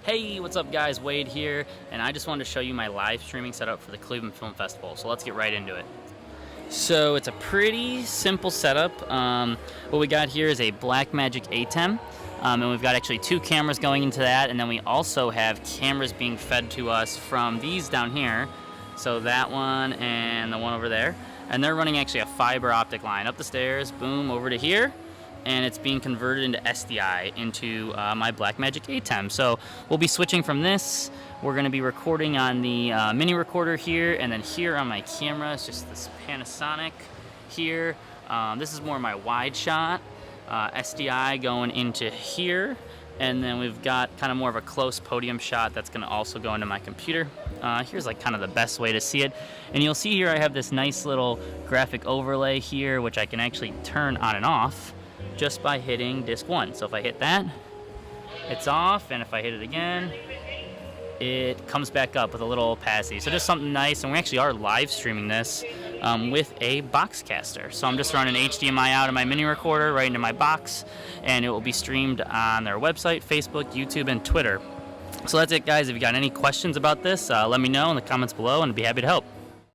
Hey, what's up guys, Wade here, and I just wanted to show you my live streaming setup for the Cleveland Film Festival, so let's get right into it. So it's a pretty simple setup. What we got here is a Blackmagic ATEM, and we've got actually two cameras going into that, and then we also have cameras being fed to us from these down here, so that one and the one over there, and they're running actually a fiber optic line up the stairs, boom, over to here, and it's being converted into SDI into my Blackmagic ATEM. So we'll be switching from this. We're going to be recording on the mini recorder here, and then here on my camera it's just this Panasonic here. This is more my wide shot. SDI going into here, and then we've got kind of more of a close podium shot that's going to also go into my computer. Here's like kind of the best way to see it, and you'll see here I have this nice little graphic overlay here which I can actually turn on and off just by hitting disc 1. So if I hit that, it's off, and if I hit it again, it comes back up with a little opacity. So just something nice, and we actually are live streaming this with a Boxcaster. So I'm just running HDMI out of my mini recorder right into my box, and it will be streamed on their website, Facebook, YouTube, and Twitter. So that's it guys. If you got any questions about this, let me know in the comments below, and I'd be happy to help.